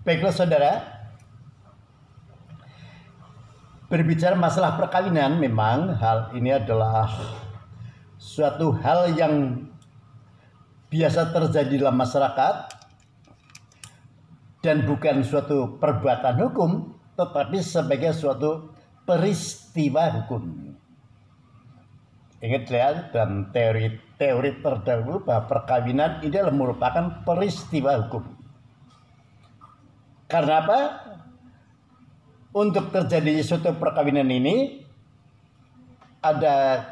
Baiklah saudara, berbicara masalah perkawinan, memang hal ini adalah suatu hal yang biasa terjadi dalam masyarakat dan bukan suatu perbuatan hukum, tetapi sebagai suatu peristiwa hukum. Ingat ya, dalam teori terdahulu bahwa perkawinan ini adalah merupakan peristiwa hukum. Karena apa? Untuk terjadi suatu perkawinan ini ada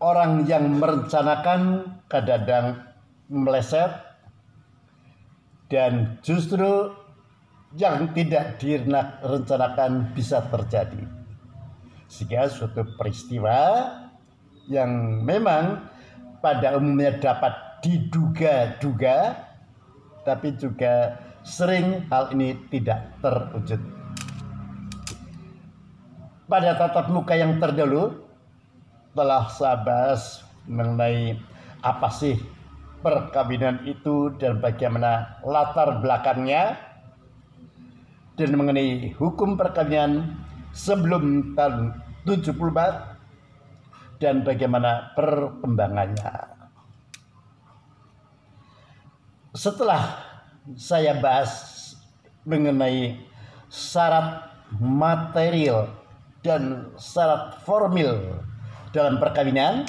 orang yang merencanakan, kadang-kadang meleset, dan justru yang tidak direncanakan bisa terjadi. Sehingga suatu peristiwa yang memang pada umumnya dapat diduga-duga, tapi juga sering hal ini tidak terwujud. Pada tatap muka yang terdahulu telah saya bahas mengenai apa sih perkawinan itu dan bagaimana latar belakangnya, dan mengenai hukum perkawinan sebelum tahun 74 dan bagaimana perkembangannya. Setelah saya bahas mengenai syarat material dan syarat formil dalam perkawinan,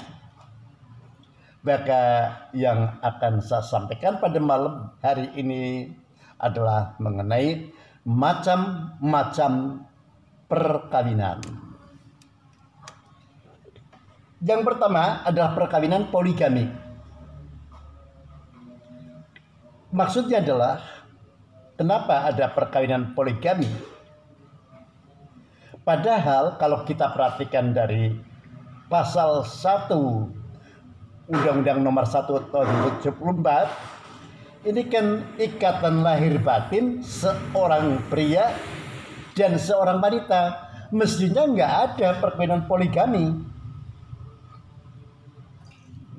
maka yang akan saya sampaikan pada malam hari ini adalah mengenai macam-macam perkawinan. Yang pertama adalah perkawinan poligami. Maksudnya adalah, kenapa ada perkawinan poligami? Padahal kalau kita perhatikan dari pasal 1 Undang-Undang Nomor 1 Tahun 74, ini kan ikatan lahir batin seorang pria dan seorang wanita. Mestinya nggak ada perkawinan poligami.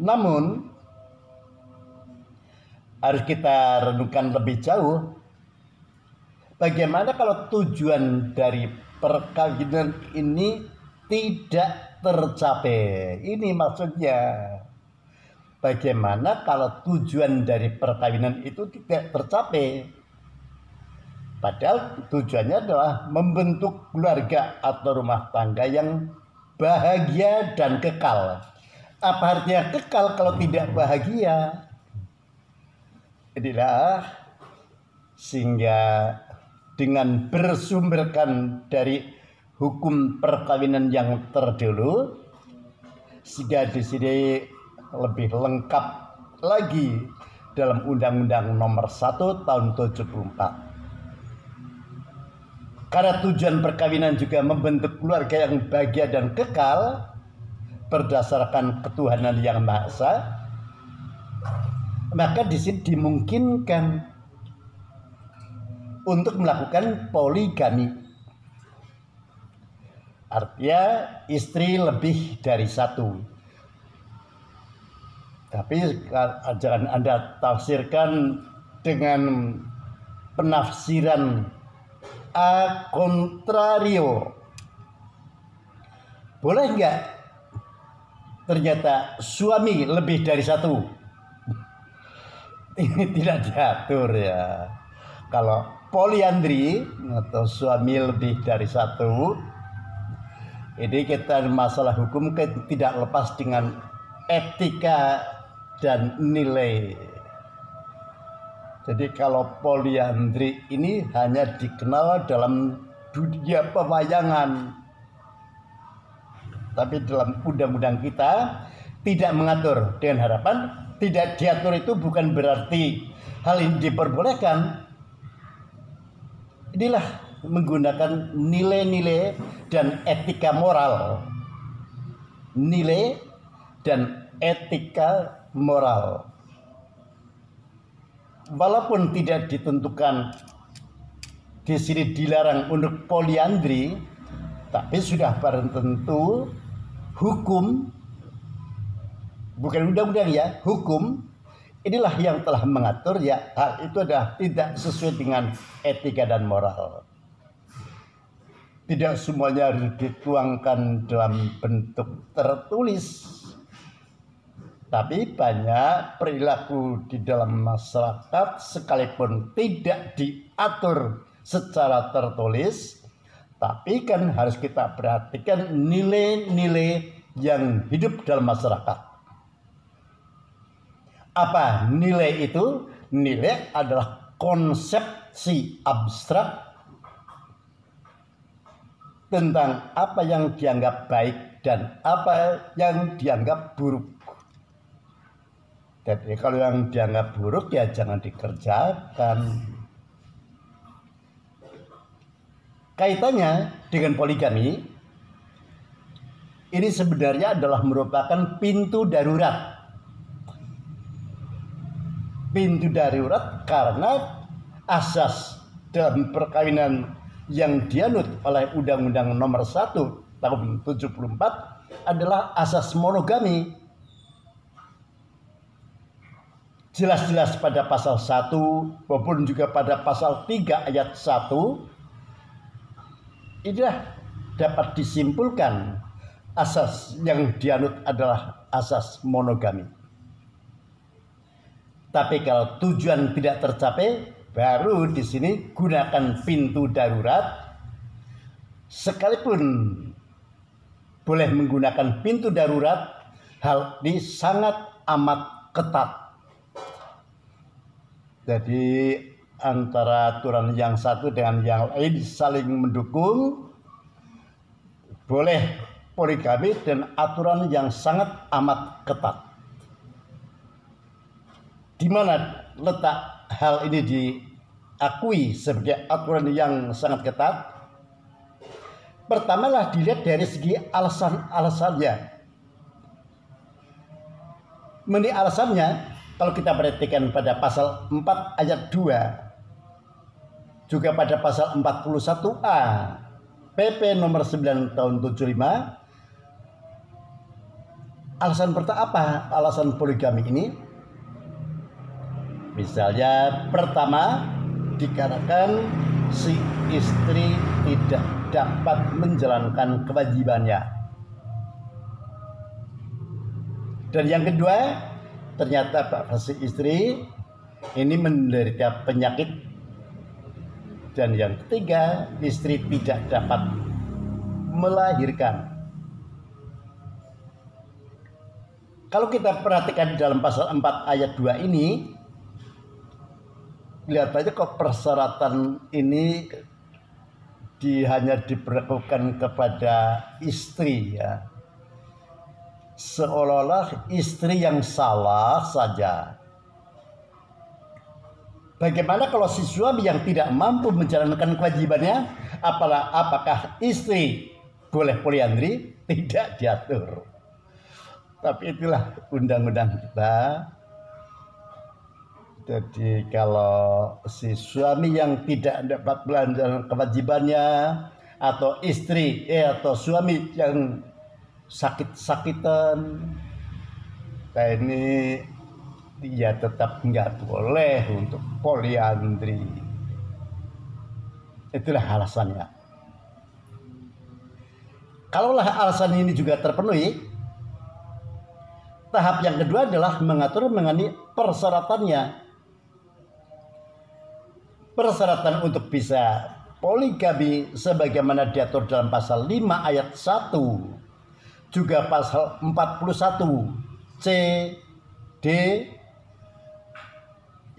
Namun harus kita renungkan lebih jauh, bagaimana kalau tujuan dari perkawinan ini tidak tercapai? Ini maksudnya, bagaimana kalau tujuan dari perkawinan itu tidak tercapai? Padahal tujuannya adalah membentuk keluarga atau rumah tangga yang bahagia dan kekal. Apa artinya kekal kalau tidak bahagia? Inilah sehingga dengan bersumberkan dari hukum perkawinan yang terdahulu, sehingga di sini lebih lengkap lagi dalam Undang-Undang Nomor 1 Tahun 74. Karena tujuan perkawinan juga membentuk keluarga yang bahagia dan kekal berdasarkan ketuhanan yang Maha Esa, maka di sini dimungkinkan untuk melakukan poligami. Artinya istri lebih dari satu. Tapi jangan Anda tafsirkan dengan penafsiran a contrario. Boleh enggak ternyata suami lebih dari satu? Ini tidak diatur ya. Kalau poliandri atau suami lebih dari satu, ini kita masalah hukum tidak lepas dengan etika dan nilai. Jadi kalau poliandri ini hanya dikenal dalam dunia pewayangan, tapi dalam undang-undang kita tidak mengatur. Dengan harapan tidak diatur itu bukan berarti hal ini diperbolehkan. Inilah menggunakan nilai-nilai dan etika moral. Nilai dan etika moral. Walaupun tidak ditentukan di sini dilarang untuk poliandri, tapi sudah barang tentu hukum, bukan undang-undang ya, hukum itulah yang telah mengatur ya hal itu adalah tidak sesuai dengan etika dan moral. Tidak semuanya harus dituangkan dalam bentuk tertulis. Tapi banyak perilaku di dalam masyarakat sekalipun tidak diatur secara tertulis, tapi kan harus kita perhatikan nilai-nilai yang hidup dalam masyarakat. Apa nilai itu? Nilai adalah konsepsi abstrak tentang apa yang dianggap baik dan apa yang dianggap buruk. Jadi kalau yang dianggap buruk ya jangan dikerjakan. Kaitannya dengan poligami, ini sebenarnya adalah merupakan pintu darurat. Pintu darurat karena asas dalam perkawinan yang dianut oleh Undang-Undang Nomor 1 Tahun 74 adalah asas monogami. Jelas-jelas pada pasal 1 maupun juga pada pasal 3 ayat 1 inilah dapat disimpulkan asas yang dianut adalah asas monogami. Tapi kalau tujuan tidak tercapai, baru di sini gunakan pintu darurat. Sekalipun boleh menggunakan pintu darurat, hal ini sangat amat ketat. Jadi antara aturan yang satu dengan yang lain saling mendukung. Boleh poligami dan aturan yang sangat amat ketat. Di mana letak hal ini diakui sebagai aturan yang sangat ketat? Pertamalah dilihat dari segi alasan-alasannya. Mengenai alasannya, kalau kita perhatikan pada pasal 4 ayat 2, juga pada pasal 41A PP nomor 9 tahun 75, alasan pertama apa? Alasan poligami ini misalnya pertama dikarenakan si istri tidak dapat menjalankan kewajibannya. Dan yang kedua, ternyata si istri ini menderita penyakit. Dan yang ketiga, istri tidak dapat melahirkan. Kalau kita perhatikan dalam pasal 4 ayat 2 ini, lihat aja kok persyaratan ini hanya diberlakukan kepada istri ya. Seolah-olah istri yang salah saja. Bagaimana kalau si suami yang tidak mampu menjalankan kewajibannya? Apakah istri boleh poliandri? Tidak diatur. Tapi itulah undang-undang kita. Jadi kalau si suami yang tidak dapat menjalankan kewajibannya, atau istri atau suami yang sakit-sakitan, kayak ini dia tetap nggak boleh untuk poliandri. Itulah alasannya. Kalaulah alasan ini juga terpenuhi, tahap yang kedua adalah mengatur mengenai persyaratannya. Persyaratan untuk bisa poligami sebagaimana diatur dalam pasal 5 ayat 1, juga pasal 41 C, D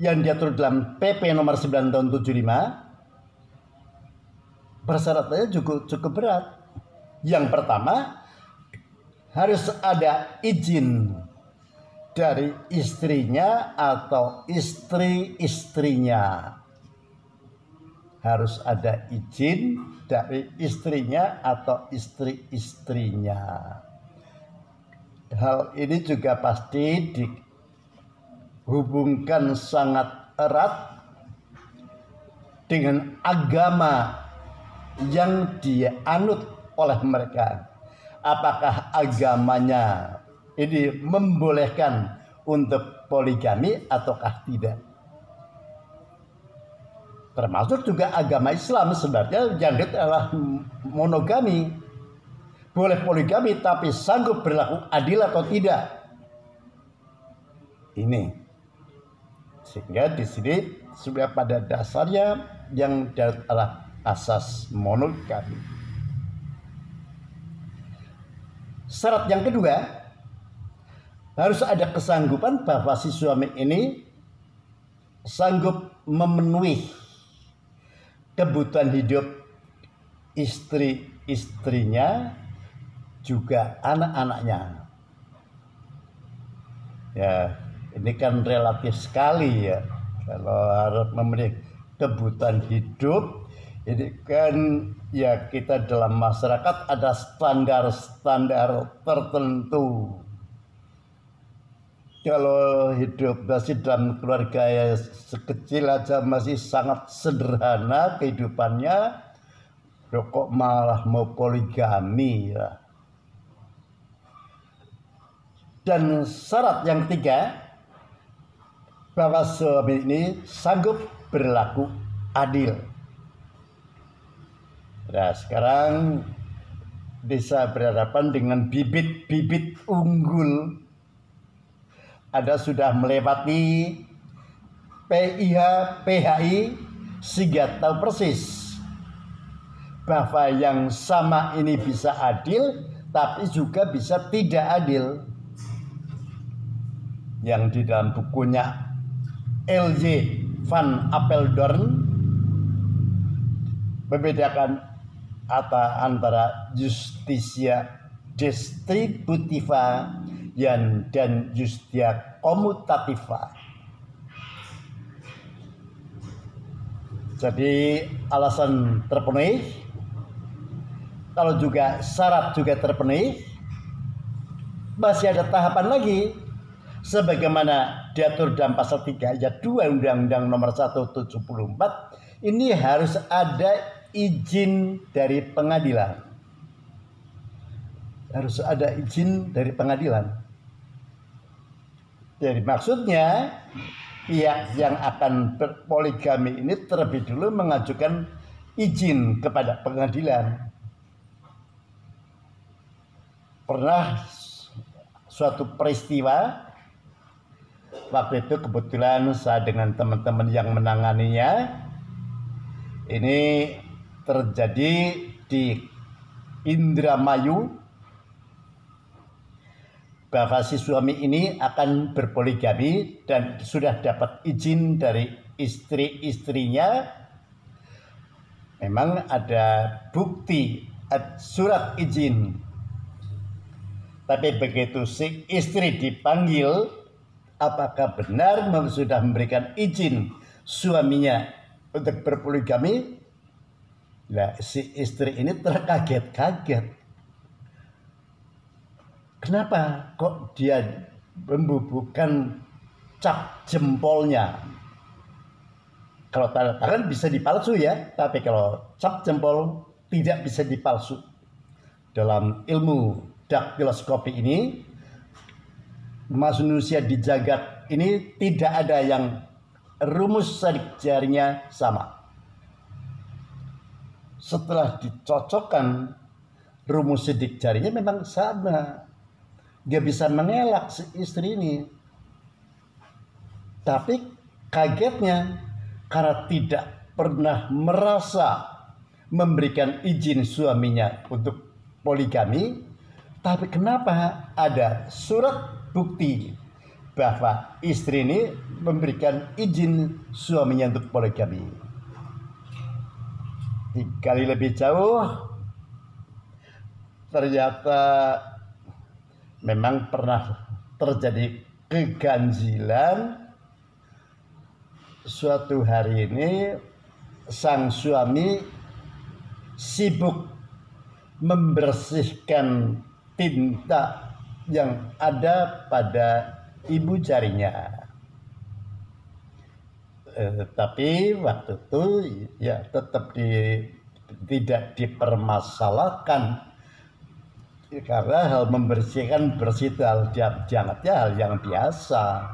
yang diatur dalam PP nomor 9 tahun 75, persyaratannya cukup berat. Yang pertama, harus ada izin dari istrinya atau istri-istrinya. Harus ada izin dari istrinya atau istri-istrinya. Hal ini juga pasti dihubungkan sangat erat dengan agama yang dianut oleh mereka. Apakah agamanya ini membolehkan untuk poligami ataukah tidak. Termasuk juga agama Islam sebenarnya yang adalah monogami. Boleh poligami tapi sanggup berlaku adil atau tidak. Ini. Sehingga di sini sudah pada dasarnya yang adalah asas monogami. Syarat yang kedua, harus ada kesanggupan bahwa si suami ini sanggup memenuhi kebutuhan hidup istri-istrinya juga anak-anaknya. Ya, ini kan relatif sekali ya. Kalau harus memenuhi kebutuhan hidup, ini kan ya kita dalam masyarakat ada standar-standar tertentu. Kalau hidup masih dalam keluarga ya sekecil aja masih sangat sederhana kehidupannya, kok malah mau poligami ya. Dan syarat yang ketiga, bahwa suami ini sanggup berlaku adil. Nah, sekarang bisa berhadapan dengan bibit-bibit unggul. Ada sudah melewati PIH, PHI, sehingga tahu persis bahwa yang sama ini bisa adil, tapi juga bisa tidak adil. Yang di dalam bukunya L.J. van Apeldoorn membedakan antara justisia distributiva dan justia commutativa. Jadi alasan terpenuhi, kalau juga syarat juga terpenuhi, masih ada tahapan lagi sebagaimana diatur dalam pasal 3 ayat 2 Undang-Undang Nomor 1/74. Ini harus ada izin dari pengadilan. Harus ada izin dari pengadilan. Jadi maksudnya pihak yang akan berpoligami ini terlebih dulu mengajukan izin kepada pengadilan. Pernah suatu peristiwa, waktu itu kebetulan saya dengan teman-teman yang menanganinya, ini terjadi di Indramayu, bahwa si suami ini akan berpoligami dan sudah dapat izin dari istri-istrinya. Memang ada bukti surat izin, tapi begitu si istri dipanggil, apakah benar sudah memberikan izin suaminya untuk berpoligami? Nah, si istri ini terkaget-kaget. Kenapa kok dia membubuhkan cap jempolnya? Kalau tanda tangan bisa dipalsu ya, tapi kalau cap jempol tidak bisa dipalsu. Dalam ilmu daktiloskopi ini, manusia di jagat ini tidak ada yang rumus sidik jarinya sama. Setelah dicocokkan, rumus sidik jarinya memang sama. Dia bisa mengelak si istri ini. Tapi kagetnya karena tidak pernah merasa memberikan izin suaminya untuk poligami, tapi kenapa ada surat bukti bahwa istri ini memberikan izin suaminya untuk poligami. Digali lebih jauh, ternyata memang pernah terjadi keganjilan. Suatu hari ini sang suami sibuk membersihkan tinta yang ada pada ibu jarinya. Tapi waktu itu ya tetap tidak dipermasalahkan Karena hal membersihkan bersih itu hal dianggapnya hal yang biasa.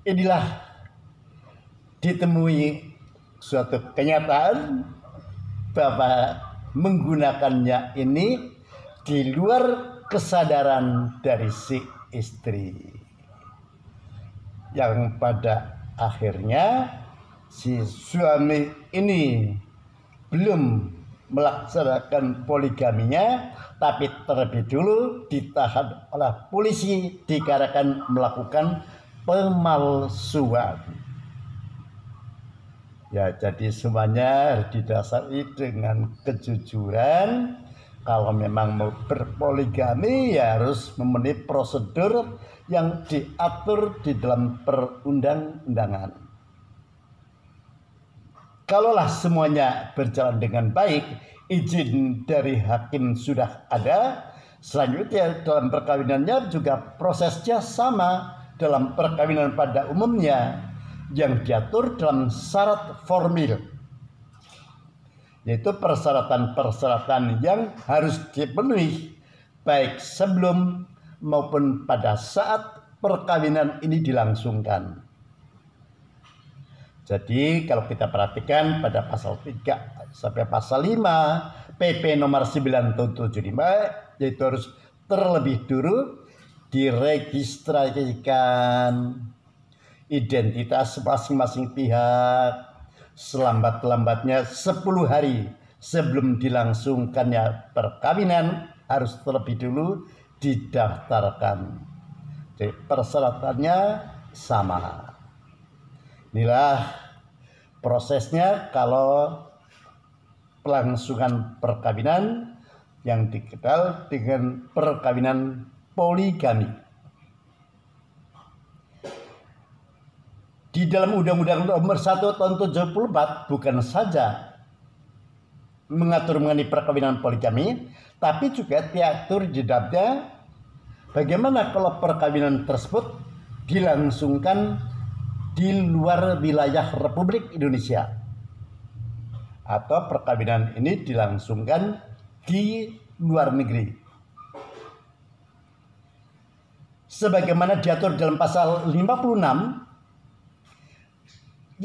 Inilah ditemui suatu kenyataan bahwa menggunakannya ini di luar kesadaran dari si istri, yang pada akhirnya si suami ini belum melaksanakan poligaminya, tapi terlebih dulu ditahan oleh polisi dikarenakan melakukan pemalsuan. Ya, jadi semuanya harus didasari dengan kejujuran. Kalau memang mau berpoligami ya harus memenuhi prosedur yang diatur di dalam perundang-undangan. Kalaulah semuanya berjalan dengan baik, izin dari hakim sudah ada, selanjutnya dalam perkawinannya juga prosesnya sama dalam perkawinan pada umumnya yang diatur dalam syarat formil, yaitu persyaratan-persyaratan yang harus dipenuhi baik sebelum maupun pada saat perkawinan ini dilangsungkan. Jadi kalau kita perhatikan pada pasal 3 sampai pasal 5 PP nomor 9 tahun 75, yaitu harus terlebih dulu diregistrasikan identitas masing-masing pihak selambat-lambatnya 10 hari sebelum dilangsungkannya perkawinan, harus terlebih dulu didaftarkan. Jadi persyaratannya sama. Inilah prosesnya kalau pelangsungan perkawinan yang dikenal dengan perkawinan poligami. Di dalam Undang-Undang Nomor 1 Tahun 74 bukan saja mengatur mengenai perkawinan poligami, tapi juga diatur di dalamnya bagaimana kalau perkawinan tersebut dilangsungkan di luar wilayah Republik Indonesia, atau perkawinan ini dilangsungkan di luar negeri. Sebagaimana diatur dalam pasal 56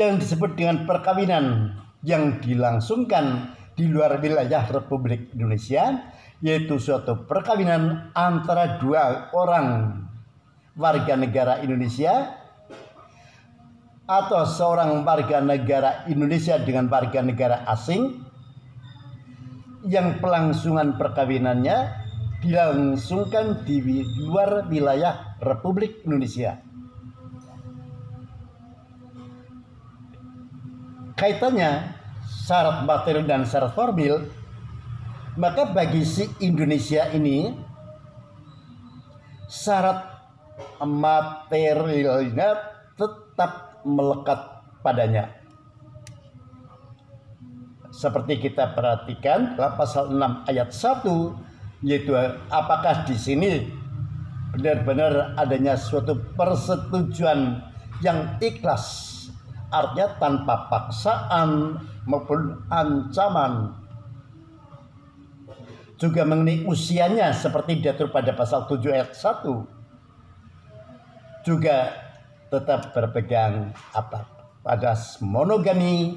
yang disebut dengan perkawinan yang dilangsungkan di luar wilayah Republik Indonesia, yaitu suatu perkawinan antara dua orang warga negara Indonesia atau seorang warga negara Indonesia dengan warga negara asing yang pelangsungan perkawinannya dilangsungkan di luar wilayah Republik Indonesia. Kaitannya syarat material dan syarat formil, maka bagi si Indonesia ini syarat materialnya tetap melekat padanya. Seperti kita perhatikan dalam pasal 6 ayat 1, yaitu apakah di sini benar-benar adanya suatu persetujuan yang ikhlas, artinya tanpa paksaan maupun ancaman. Juga mengenai usianya seperti diatur pada pasal 7 ayat 1, juga tetap berpegang pada monogami.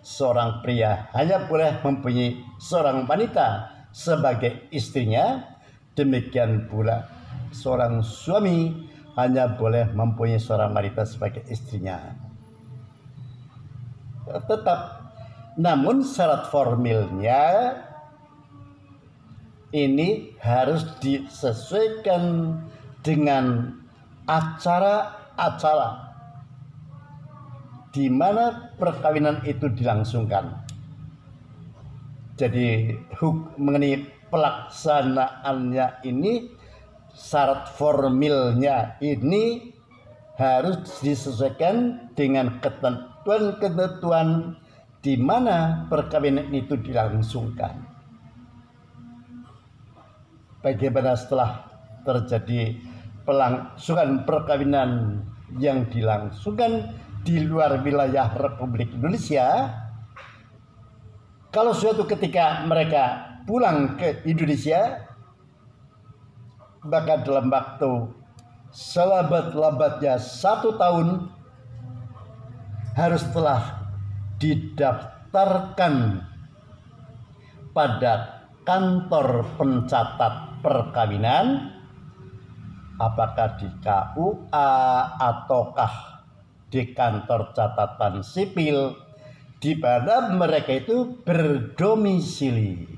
Seorang pria hanya boleh mempunyai seorang wanita sebagai istrinya, demikian pula seorang suami hanya boleh mempunyai seorang wanita sebagai istrinya. Tetap, namun syarat formilnya ini harus disesuaikan dengan acara di mana perkawinan itu dilangsungkan. Jadi mengenai pelaksanaannya ini, syarat formilnya ini harus disesuaikan dengan ketentuan-ketentuan di mana perkawinan itu dilangsungkan. Bagaimana setelah terjadi pelangsungan perkawinan yang dilangsungkan di luar wilayah Republik Indonesia, kalau suatu ketika mereka pulang ke Indonesia, maka dalam waktu selabat-labatnya 1 tahun harus telah didaftarkan pada kantor pencatat perkawinan, apakah di KUA ataukah di kantor catatan sipil di mana mereka itu berdomisili.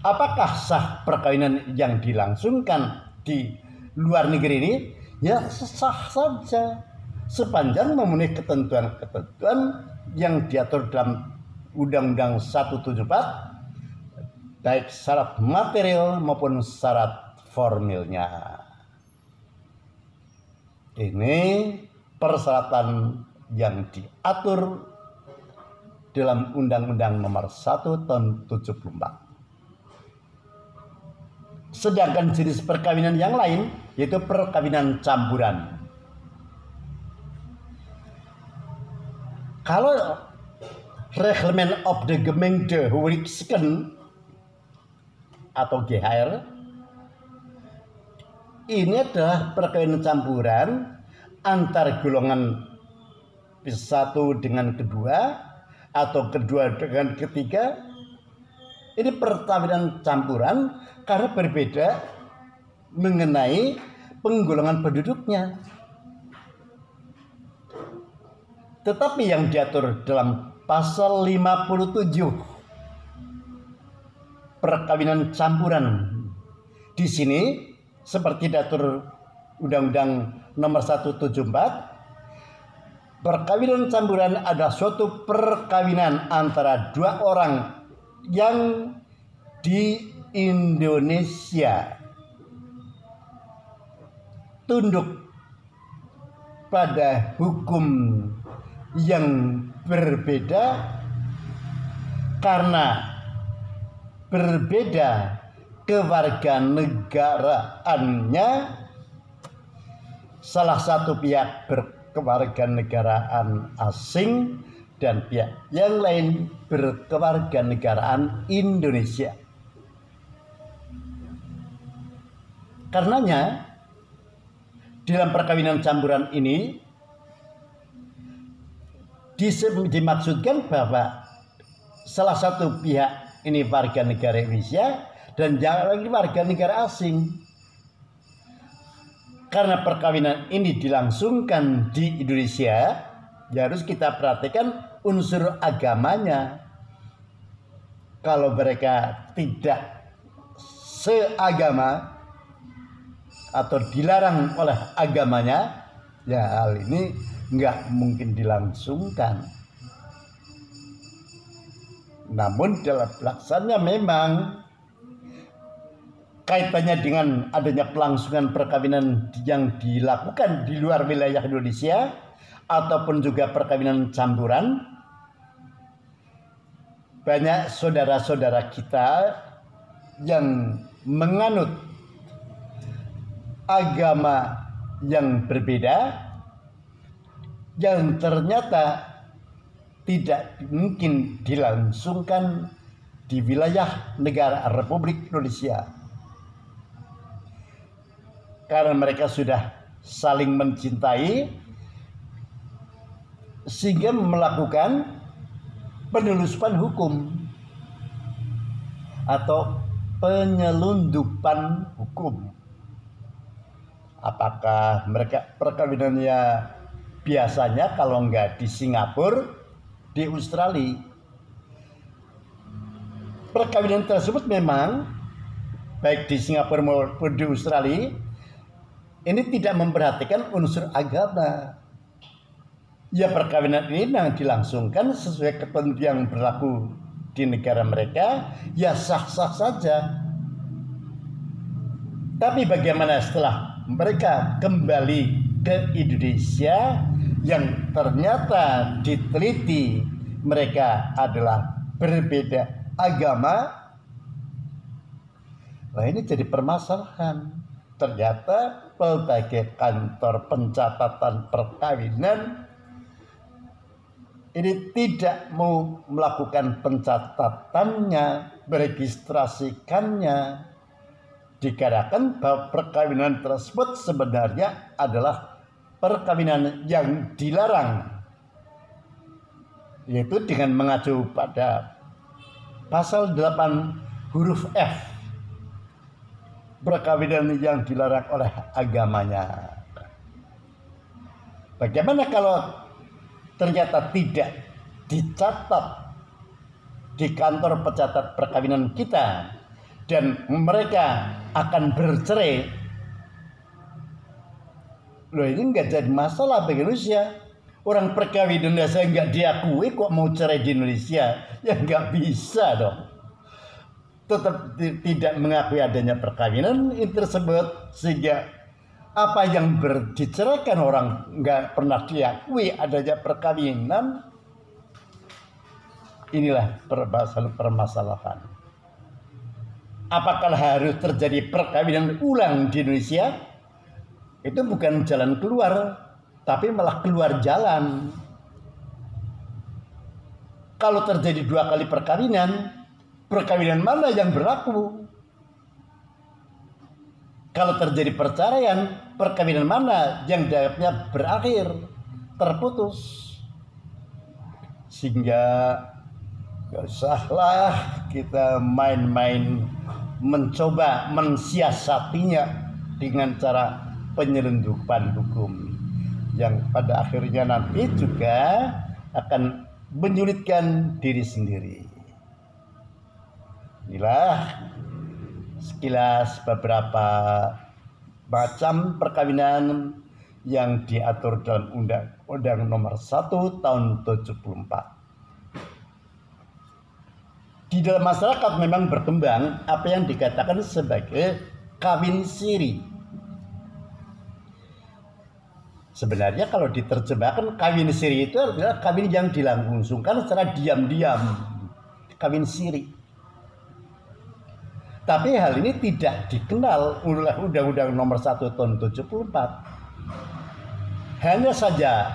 Apakah sah perkawinan yang dilangsungkan di luar negeri ini? Ya sah saja, sepanjang memenuhi ketentuan-ketentuan yang diatur dalam Undang-Undang 174, baik syarat material maupun syarat formilnya. Ini persyaratan yang diatur dalam Undang-Undang Nomor 1 Tahun 74. Sedangkan jenis perkawinan yang lain yaitu perkawinan campuran. Kalau Reglement of the Gemeente Huwelijksken atau GHR ini adalah perkawinan campuran antar golongan satu dengan kedua atau kedua dengan ketiga. Ini perkawinan campuran karena berbeda mengenai penggolongan penduduknya. Tetapi yang diatur dalam pasal 57 perkawinan campuran di sini seperti diatur Undang-Undang Nomor 174, perkawinan campuran adalah suatu perkawinan antara dua orang yang di Indonesia tunduk pada hukum yang berbeda karena berbeda kewarganegaraannya. Salah satu pihak berkewarganegaraan asing dan pihak yang lain berkewarganegaraan Indonesia. Karenanya dalam perkawinan campuran ini dimaksudkan bahwa salah satu pihak ini warga negara Indonesia dan yang lain warga negara asing. Karena perkawinan ini dilangsungkan di Indonesia, ya harus kita perhatikan unsur agamanya. Kalau mereka tidak seagama atau dilarang oleh agamanya, ya hal ini nggak mungkin dilangsungkan. Namun dalam pelaksananya memang kaitannya dengan adanya pelangsungan perkawinan yang dilakukan di luar wilayah Indonesia ataupun juga perkawinan campuran. Banyak saudara-saudara kita yang menganut agama yang berbeda yang ternyata tidak mungkin dilangsungkan di wilayah negara Republik Indonesia. Karena mereka sudah saling mencintai sehingga melakukan penelusuran hukum atau penyelundupan hukum. Apakah mereka perkawinannya biasanya kalau enggak di Singapura, di Australia. Perkawinan tersebut memang baik di Singapura maupun di Australia ini tidak memperhatikan unsur agama. Ya perkawinan ini yang dilangsungkan sesuai ketentuan yang berlaku di negara mereka, ya sah-sah saja. Tapi bagaimana setelah mereka kembali ke Indonesia yang ternyata diteliti mereka adalah berbeda agama? Nah ini jadi permasalahan. Ternyata berbagai kantor pencatatan perkawinan ini tidak mau melakukan pencatatannya, meregistrasikannya dikatakan bahwa perkawinan tersebut sebenarnya adalah perkawinan yang dilarang, yaitu dengan mengacu pada pasal 8 huruf F, perkawinan yang dilarang oleh agamanya. Bagaimana kalau ternyata tidak dicatat di kantor pencatat perkawinan kita dan mereka akan bercerai? Loh, ini nggak jadi masalah bagi Indonesia. Orang perkawinan saya nggak diakui kok mau cerai di Indonesia? Ya nggak bisa dong. Tetap tidak mengakui adanya perkawinan tersebut, sehingga apa yang diceraikan orang nggak pernah diakui adanya perkawinan. Inilah permasalahan. Apakah harus terjadi perkawinan ulang di Indonesia? Itu bukan jalan keluar, tapi malah keluar jalan. Kalau terjadi 2 kali perkawinan mana yang berlaku? Kalau terjadi perceraian, perkawinan mana yang dianggapnya berakhir, terputus? Sehingga gak usahlah kita main-main mencoba mensiasatinya dengan cara penyelundupan hukum yang pada akhirnya nanti juga akan menyulitkan diri sendiri. Inilah sekilas beberapa macam perkawinan yang diatur dalam Undang-Undang Nomor 1 Tahun 74. Di dalam masyarakat memang berkembang apa yang dikatakan sebagai kawin siri. Sebenarnya kalau diterjemahkan, kawin siri itu adalah kawin yang dilangsungkan secara diam-diam, kawin siri. Tapi hal ini tidak dikenal oleh Undang-Undang Nomor 1 Tahun 74. Hanya saja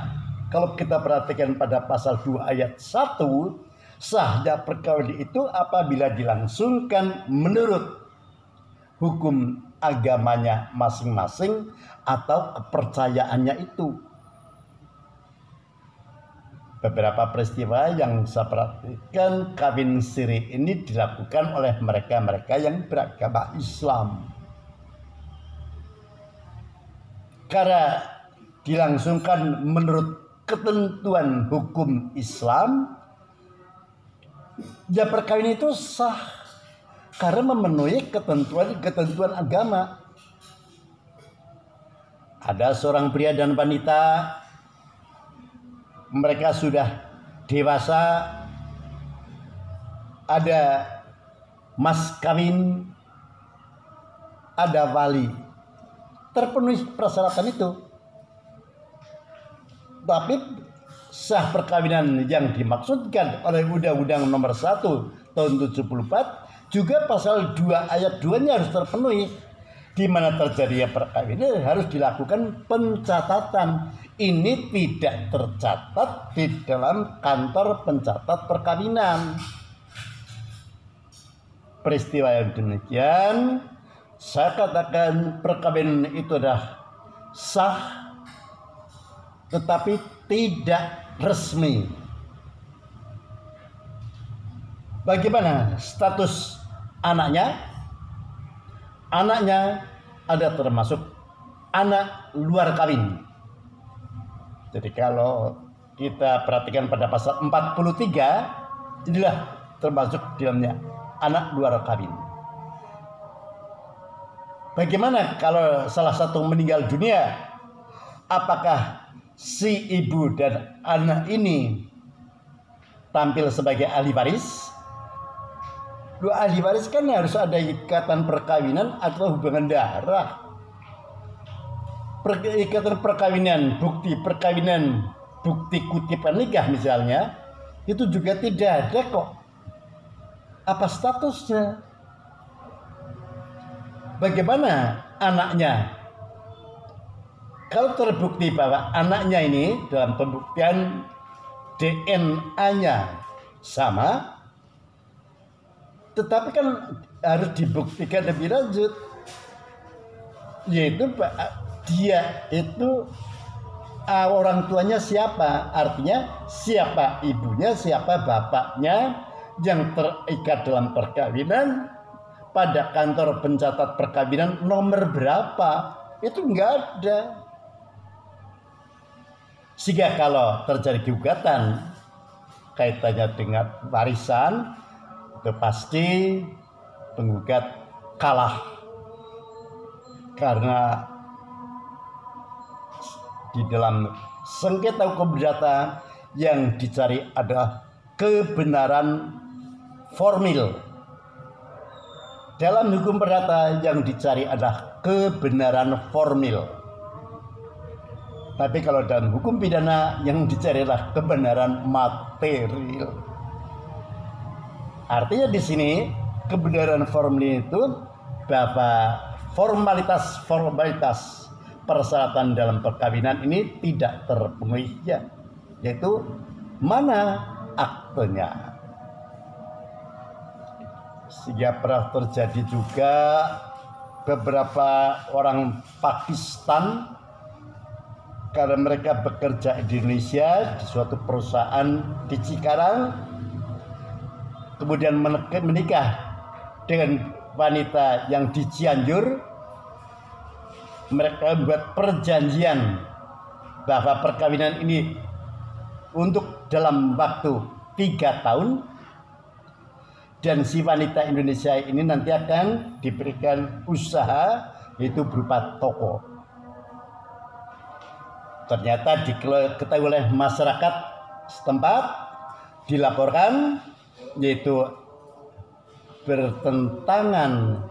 kalau kita perhatikan pada pasal 2 ayat 1, sahnya perkawinan itu apabila dilangsungkan menurut hukum agamanya masing-masing atau kepercayaannya itu. Beberapa peristiwa yang saya perhatikan kawin siri ini dilakukan oleh mereka-mereka yang beragama Islam. Karena dilangsungkan menurut ketentuan hukum Islam, ya perkawinan itu sah karena memenuhi ketentuan agama. Ada seorang pria dan wanita, mereka sudah dewasa, ada mas kawin, ada wali, terpenuhi persyaratan itu. Tapi sah perkawinan yang dimaksudkan oleh Undang-Undang Nomor 1 Tahun 74 juga pasal 2 ayat 2-nya harus terpenuhi. Di mana terjadinya perkawinan harus dilakukan pencatatan. Ini tidak tercatat di dalam kantor pencatat perkawinan. Peristiwa yang demikian, saya katakan perkawinan itu adalah sah tetapi tidak resmi. Bagaimana status anaknya? Anaknya ada termasuk anak luar kawin. Jadi kalau kita perhatikan pada pasal 43, inilah termasuk di dalamnya anak luar kawin. Bagaimana kalau salah satu meninggal dunia? Apakah si ibu dan anak ini tampil sebagai ahli waris? Ahli waris kan harus ada ikatan perkawinan atau hubungan darah. Ikatan perkawinan, bukti perkawinan, bukti kutipan nikah misalnya, itu juga tidak ada kok. Apa statusnya? Bagaimana anaknya? Kalau terbukti bahwa anaknya ini dalam pembuktian DNA-nya sama, tetapi kan harus dibuktikan lebih lanjut yaitu dia itu orang tuanya siapa, artinya siapa ibunya, siapa bapaknya yang terikat dalam perkawinan, pada kantor pencatat perkawinan nomor berapa, itu enggak ada. Sehingga kalau terjadi gugatan kaitannya dengan warisan, itu pasti penggugat kalah, karena di dalam sengketa hukum perdata yang dicari adalah kebenaran formil. Dalam hukum perdata yang dicari adalah kebenaran formil. Tapi kalau dalam hukum pidana yang dicari adalah kebenaran material. Artinya di sini kebenaran formil itu bahwa formalitas persyaratan dalam perkawinan ini tidak terpenuhi, yaitu mana aktenya. Sehingga pernah terjadi juga beberapa orang Pakistan, karena mereka bekerja di Indonesia di suatu perusahaan di Cikarang, kemudian menikah dengan wanita yang di Cianjur. Mereka membuat perjanjian bahwa perkawinan ini untuk dalam waktu 3 tahun, dan si wanita Indonesia ini nanti akan diberikan usaha, yaitu berupa toko. Ternyata diketahui oleh masyarakat setempat, dilaporkan, yaitu bertentangan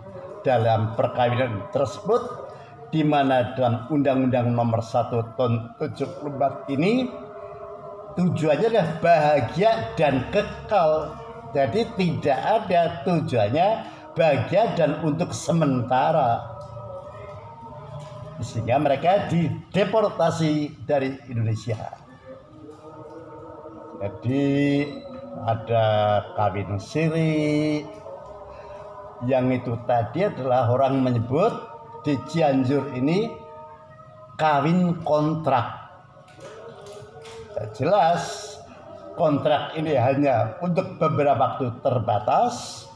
dalam perkawinan tersebut, di mana dalam Undang-Undang Nomor 1 Tahun 74 ini tujuannya adalah bahagia dan kekal. Jadi tidak ada tujuannya bahagia dan untuk sementara. Sehingga mereka dideportasi dari Indonesia. Jadi ada kawin siri, yang itu tadi adalah orang menyebut di Cianjur ini kawin kontrak. Jelas kontrak ini hanya untuk beberapa waktu terbatas,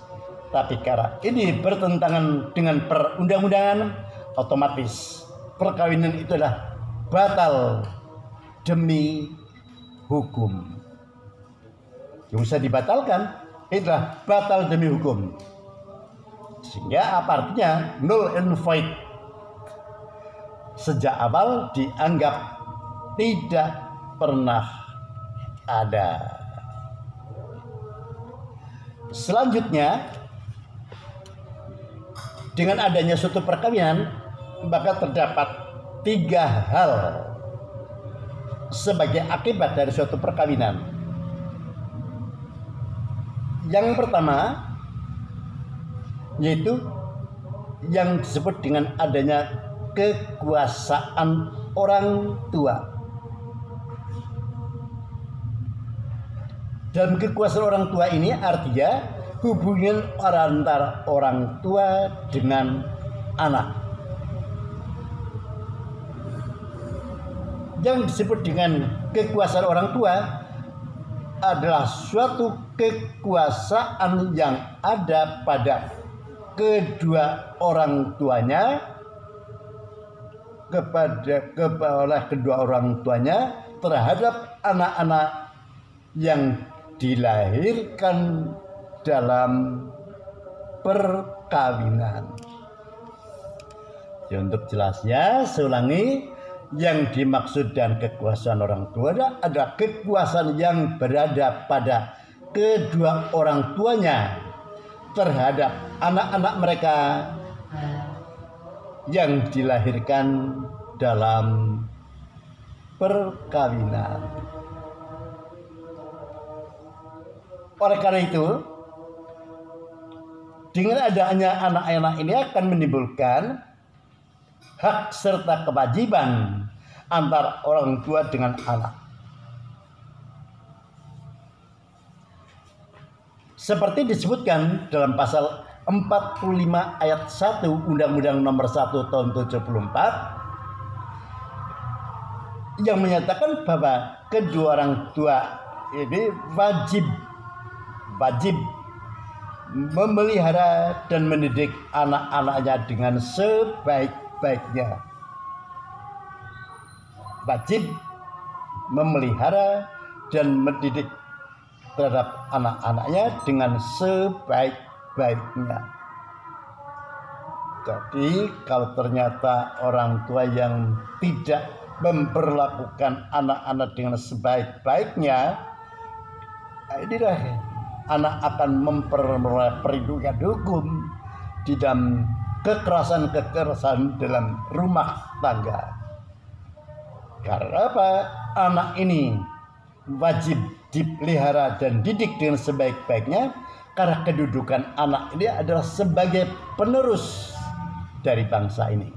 tapi karena ini bertentangan dengan perundang-undangan, otomatis perkawinan itu adalah batal demi hukum. Yang bisa dibatalkan itulah batal demi hukum. Sehingga apa artinya? Null and void. Sejak awal dianggap tidak pernah ada. Selanjutnya, dengan adanya suatu perkawinan, maka terdapat 3 hal sebagai akibat dari suatu perkawinan. Yang pertama, yaitu yang disebut dengan adanya kekuasaan orang tua. Dalam kekuasaan orang tua ini artinya hubungan antara orang tua dengan anak. Yang disebut dengan kekuasaan orang tua adalah suatu kekuasaan yang ada pada kedua orang tuanya, oleh kedua orang tuanya terhadap anak-anak yang dilahirkan dalam perkawinan. Ya, untuk jelasnya saya ulangi, yang dimaksud dan kekuasaan orang tua adalah kekuasaan yang berada pada kedua orang tuanya terhadap anak-anak mereka yang dilahirkan dalam perkawinan. Oleh karena itu, dengan adanya anak-anak ini akan menimbulkan hak serta kewajiban antara orang tua dengan anak. Seperti disebutkan dalam pasal 45 ayat 1 Undang-Undang Nomor 1 Tahun 74 yang menyatakan bahwa kedua orang tua ini wajib memelihara dan mendidik anak-anaknya dengan sebaik-baiknya. Wajib memelihara dan mendidik terhadap anak-anaknya dengan sebaik-baiknya. Jadi kalau ternyata orang tua yang tidak memperlakukan anak-anak dengan sebaik-baiknya, inilah anak akan memperoleh perlindungan hukum di dalam kekerasan dalam rumah tangga. Karena apa? Anak ini wajib dipelihara dan didik dengan sebaik-baiknya karena kedudukan anak ini adalah sebagai penerus dari bangsa ini.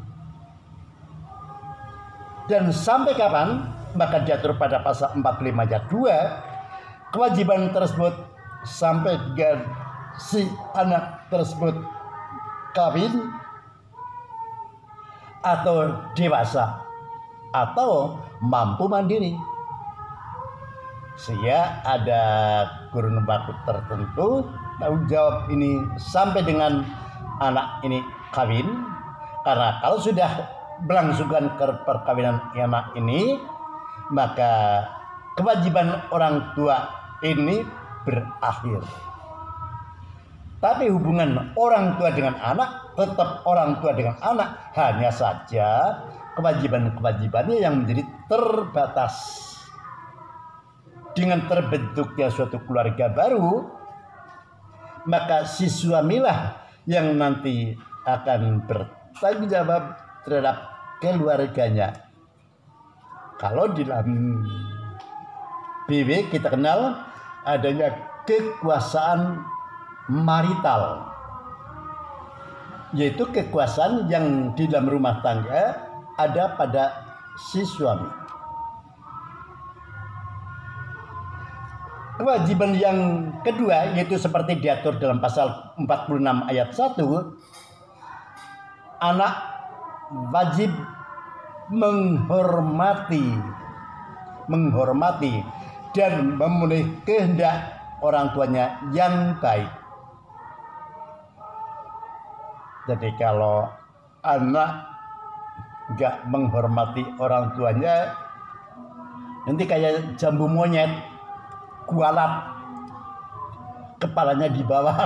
Dan sampai kapan? Maka diatur pada pasal 45 ayat 2, kewajiban tersebut sampai dengan si anak tersebut kawin atau dewasa atau mampu mandiri. Sehingga ada kurun waktu tertentu tanggung jawab ini sampai dengan anak ini kawin. Karena kalau sudah melangsungkan perkawinan anak ini, maka kewajiban orang tua ini berakhir. Tapi hubungan orang tua dengan anak tetap orang tua dengan anak, hanya saja kewajiban-kewajibannya yang menjadi terbatas. Dengan terbentuknya suatu keluarga baru, maka si suamilah yang nanti akan bertanggung jawab terhadap keluarganya. Kalau di dalam BW kita kenal adanya kekuasaan marital, yaitu kekuasaan yang di dalam rumah tangga ada pada si suami. Kewajiban yang kedua yaitu seperti diatur dalam pasal 46 ayat 1, anak wajib menghormati dan memenuhi kehendak orang tuanya yang baik. Jadi kalau anak nggak menghormati orang tuanya, nanti kayak jambu monyet, kualat, kepalanya di bawah.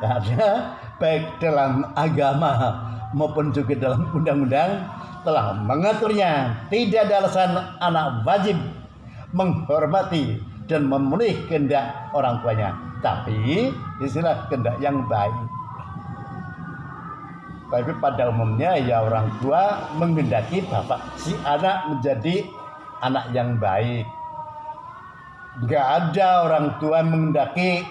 Karena baik dalam agama maupun juga dalam undang-undang telah mengaturnya, tidak ada alasan anak wajib menghormati dan memenuhi kehendak orang tuanya, tapi istilah kehendak yang baik. Tapi pada umumnya ya orang tua menghendaki bahwa si anak menjadi anak yang baik. Gak ada orang tua menghendaki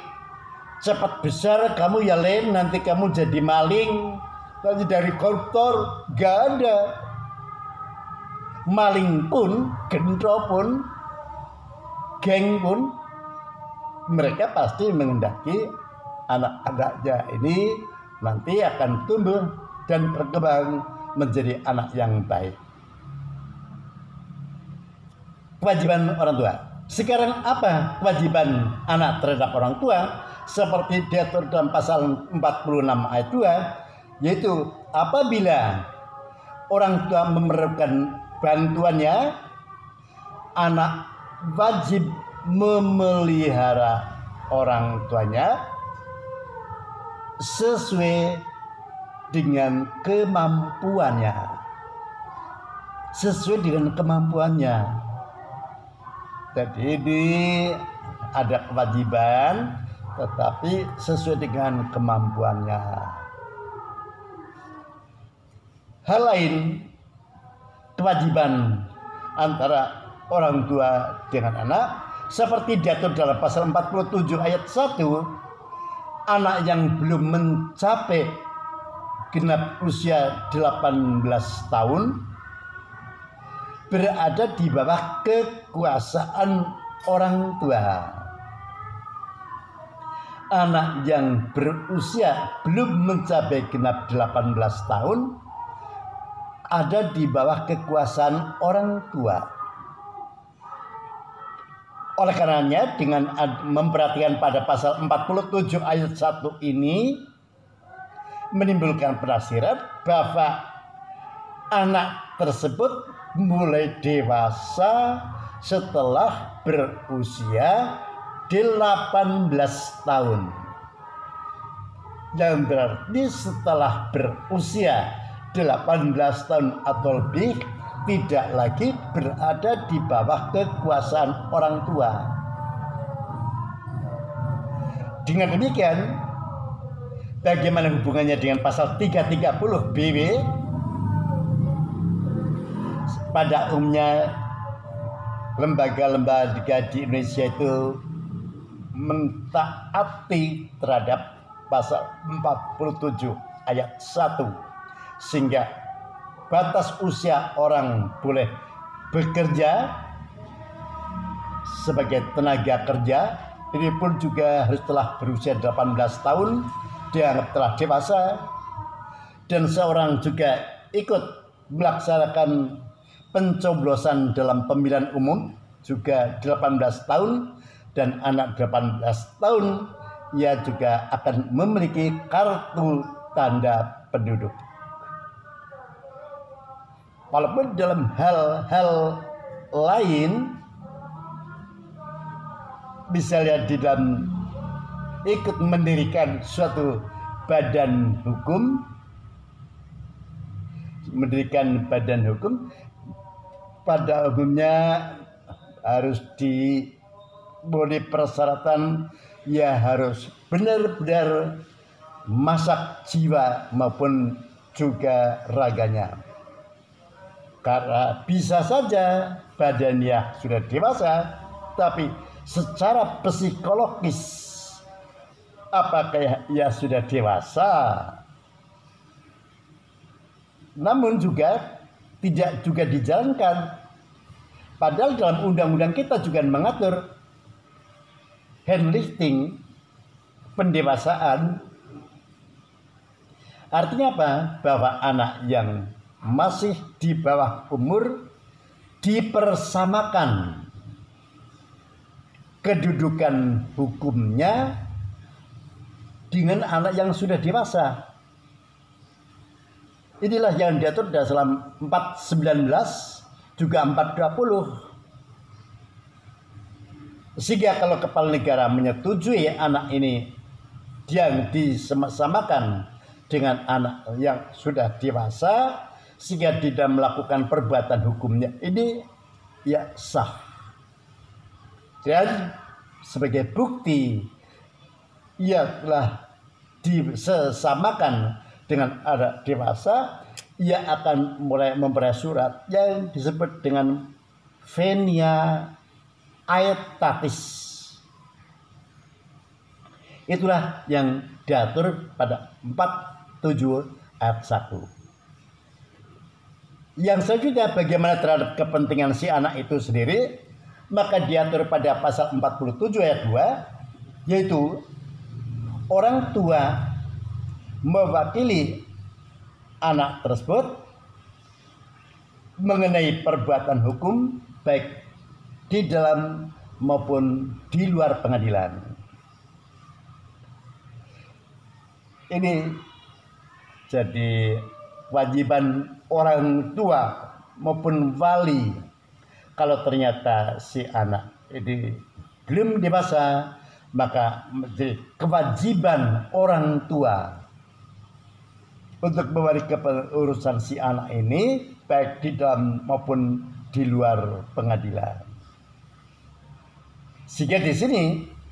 cepat besar kamu ya Len, nanti kamu jadi maling, nanti dari koruptor. Gak ada. Maling pun, gendro pun, geng pun, mereka pasti menghendaki anak-anaknya ini nanti akan tumbuh dan berkembang menjadi anak yang baik. Kewajiban orang tua. Sekarang apa kewajiban anak terhadap orang tua? Seperti diatur dalam pasal 46 ayat 2, yaitu apabila orang tua memerlukan bantuannya, anak wajib memelihara orang tuanya sesuai dengan kemampuannya. Sesuai dengan kemampuannya. Jadi ini ada kewajiban tetapi sesuai dengan kemampuannya. Hal lain kewajiban antara orang tua dengan anak seperti diatur dalam pasal 47 ayat 1, anak yang belum mencapai genap usia 18 tahun berada di bawah kekuasaan orang tua. anak yang berusia belum mencapai genap 18 tahun ada di bawah kekuasaan orang tua. Oleh karenanya dengan memperhatikan pada pasal 47 ayat 1 ini menimbulkan penafsiran bahwa anak tersebut mulai dewasa setelah berusia 18 tahun. Yang berarti setelah berusia 18 tahun atau lebih tidak lagi berada di bawah kekuasaan orang tua. Dengan demikian, bagaimana hubungannya dengan pasal 330 BW? Pada umumnya lembaga-lembaga di Indonesia itu mentaati terhadap pasal 47 ayat 1 sehingga batas usia orang boleh bekerja sebagai tenaga kerja ini pun juga harus telah berusia 18 tahun dianggap telah dewasa, dan seorang juga ikut melaksanakan pencoblosan dalam pemilihan umum juga 18 tahun, dan anak 18 tahun ia juga akan memiliki kartu tanda penduduk. Walaupun dalam hal-hal lain misalnya di dalam ikut mendirikan suatu badan hukum, pada umumnya harus dipenuhi persyaratan, ya harus benar-benar masak jiwa maupun juga raganya. Karena bisa saja badannya sudah dewasa, tapi secara psikologis apakah ia sudah dewasa? Namun juga tidak juga dijalankan. Padahal dalam undang-undang kita juga mengatur handlifting, pendewasaan. Artinya apa? Bahwa anak yang masih di bawah umur dipersamakan kedudukan hukumnya dengan anak yang sudah dewasa. Inilah yang diatur dalam 419 juga 420. Sehingga kalau kepala negara menyetujui anak ini yang disamakan dengan anak yang sudah dewasa sehingga tidak melakukan perbuatan hukumnya, ini ya sah. Dan sebagai bukti ia telah disamakan dengan anak dewasa, ia akan mulai memperoleh surat yang disebut dengan venia aetatis. Itulah yang diatur pada 47 ayat 1. Yang selanjutnya bagaimana terhadap kepentingan si anak itu sendiri, maka diatur pada pasal 47 ayat 2, yaitu orang tua mewakili anak tersebut mengenai perbuatan hukum baik di dalam maupun di luar pengadilan. Ini jadi kewajiban orang tua maupun wali. Kalau ternyata si anak ini belum dewasa, maka menjadi kewajiban orang tua untuk mewarisi urusan si anak ini baik di dalam maupun di luar pengadilan. Sehingga di sini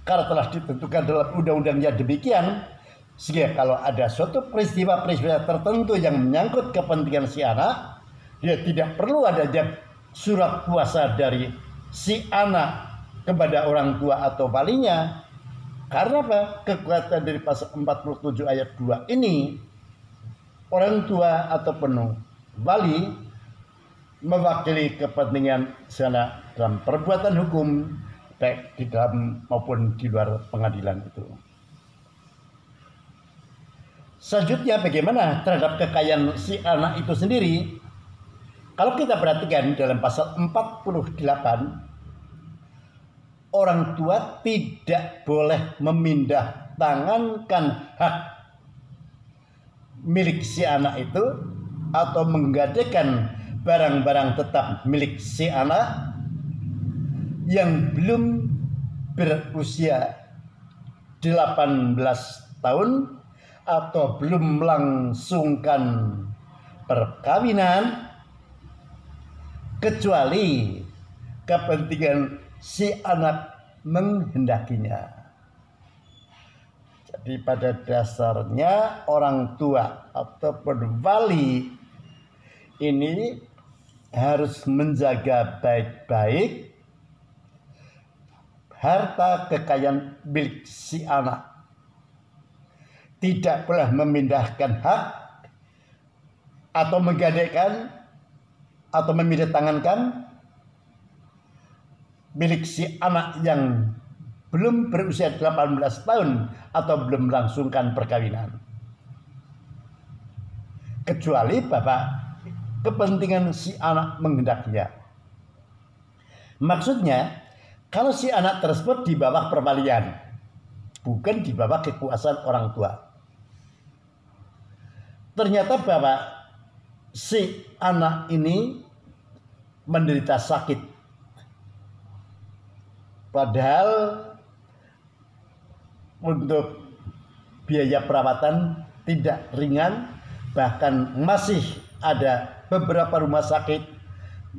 kalau telah ditentukan dalam undang-undangnya demikian, sehingga kalau ada suatu peristiwa-peristiwa tertentu yang menyangkut kepentingan si anak, dia tidak perlu adanya surat kuasa dari si anak kepada orang tua atau walinya. Karena apa? Kekuatan dari pasal 47 ayat 2 ini, orang tua ataupun wali mewakili kepentingan si anak dalam perbuatan hukum baik di dalam maupun di luar pengadilan itu. Selanjutnya bagaimana terhadap kekayaan si anak itu sendiri? Kalau kita perhatikan dalam pasal 48, orang tua tidak boleh memindah tangankan hak milik si anak itu atau menggadaikan barang-barang tetap milik si anak yang belum berusia 18 tahun atau belum melangsungkan perkawinan, kecuali kepentingan si anak menghendakinya. Jadi pada dasarnya orang tua ataupun wali ini harus menjaga baik-baik harta kekayaan milik si anak. Tidak boleh memindahkan hak atau menggadaikan atau memindah tangankan milik si anak yang belum berusia 18 tahun atau belum melangsungkan perkawinan. Kecuali bapak kepentingan si anak menghendakinya. Maksudnya, kalau si anak tersebut di bawah perwalian, bukan di bawah kekuasaan orang tua. Ternyata bahwa si anak ini menderita sakit. Padahal untuk biaya perawatan tidak ringan, bahkan masih ada beberapa rumah sakit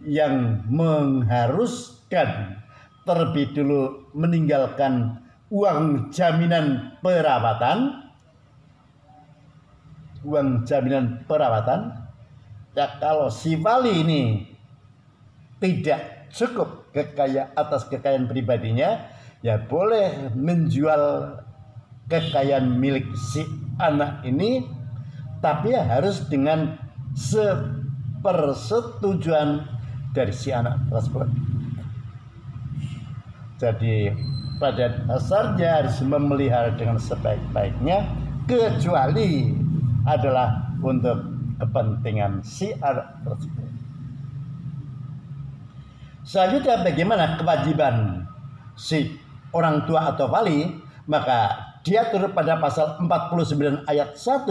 yang mengharuskan terlebih dulu meninggalkan uang jaminan perawatan. Ya, kalau si wali ini tidak cukup atas kekayaan pribadinya, ya boleh menjual kekayaan milik si anak ini, tapi ya harus dengan sepersetujuan dari si anak tersebut. Jadi pada dasarnya harus memelihara dengan sebaik-baiknya, kecuali adalah untuk kepentingan si anak tersebut. Selanjutnya bagaimana kewajiban si orang tua atau wali? Maka diatur pada pasal 49 ayat 1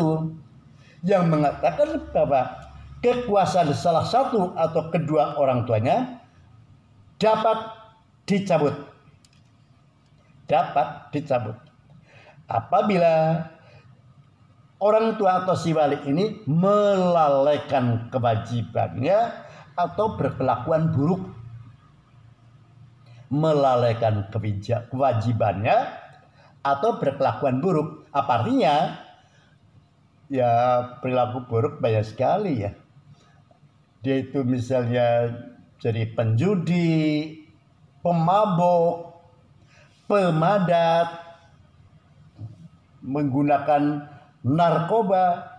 yang mengatakan bahwa kekuasaan salah satu atau kedua orang tuanya dapat dicabut. Apabila orang tua atau si wali ini melalaikan kewajibannya atau berkelakuan buruk. Melalaikan kewajibannya atau berkelakuan buruk. Apa artinya? Ya perilaku buruk banyak sekali ya. Dia itu misalnya jadi penjudi, pemabuk, pemadat, menggunakan narkoba,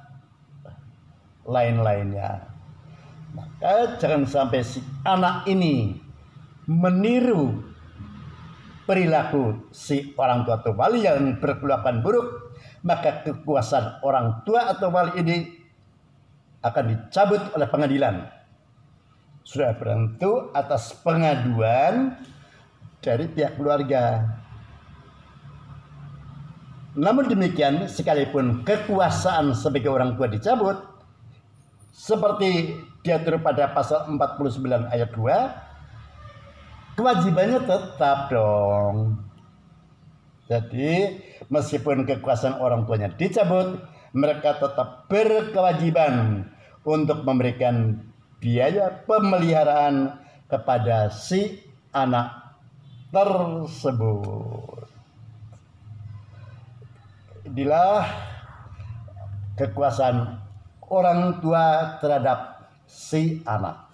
lain-lainnya. Maka jangan sampai si anak ini meniru perilaku si orang tua atau wali yang berkelakuan buruk, maka kekuasaan orang tua atau wali ini akan dicabut oleh pengadilan. Sudah bertentu atas pengaduan dari pihak keluarga. Namun demikian, sekalipun kekuasaan sebagai orang tua dicabut, seperti diatur pada pasal 49 ayat 2, kewajibannya tetap dong. Jadi meskipun kekuasaan orang tuanya dicabut, mereka tetap berkewajiban untuk memberikan biaya pemeliharaan kepada si anak tersebut. Inilah kekuasaan orang tua terhadap si anak.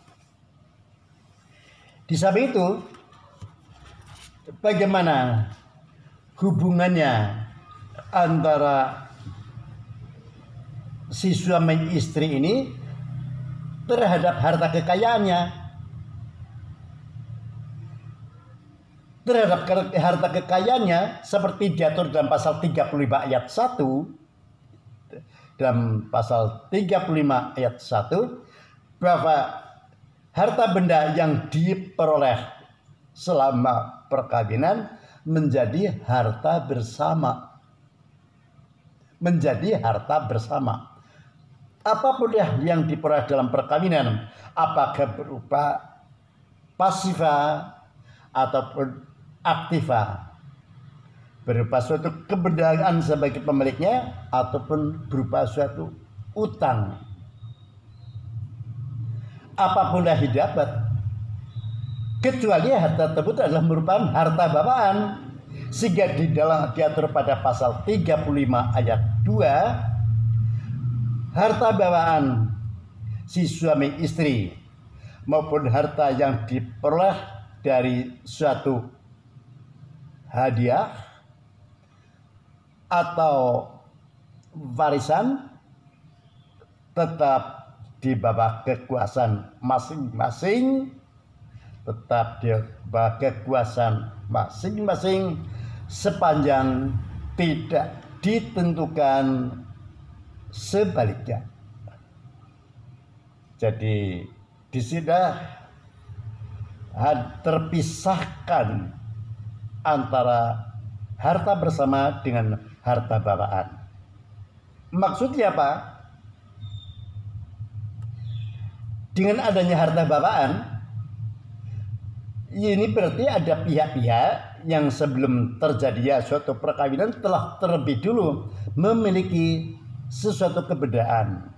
Di samping itu, bagaimana hubungannya antara si suami istri ini terhadap harta kekayaannya? Terhadap harta kekayaannya seperti diatur dalam pasal 35 ayat 1, dalam pasal 35 ayat 1 bahwa harta benda yang diperoleh selama perkawinan menjadi harta bersama. Menjadi harta bersama. Apapun yang diperoleh dalam perkawinan, apakah berupa pasifa ataupun aktiva, berupa suatu keberadaan sebagai pemiliknya ataupun berupa suatu utang, apapun yang didapat, kecuali harta tersebut adalah merupakan harta bawaan, sehingga di dalam diatur pada pasal 35 ayat 2, harta bawaan si suami istri maupun harta yang diperoleh dari suatu hadiah atau warisan tetap di bawah kekuasaan masing-masing, tetap di bawah kekuasaan masing-masing sepanjang tidak ditentukan sebaliknya. Jadi di sini terpisahkan antara harta bersama dengan harta bawaan. Maksudnya apa? Dengan adanya harta bawaan, ini berarti ada pihak-pihak yang sebelum terjadinya suatu perkawinan telah terlebih dulu memiliki sesuatu kebedaan.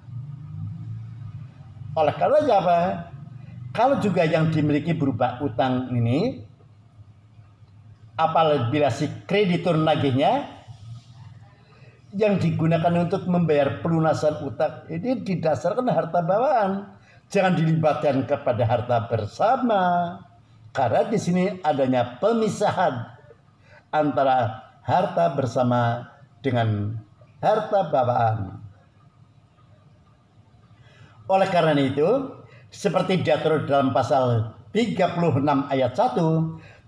Oleh karena apa? Kalau juga yang dimiliki berupa utang ini, apabila si kreditur nagihnya yang digunakan untuk membayar pelunasan utang ini didasarkan harta bawaan, jangan dilibatkan kepada harta bersama, karena di sini adanya pemisahan antara harta bersama dengan harta bawaan. Oleh karena itu, seperti diatur dalam pasal 36 ayat 1,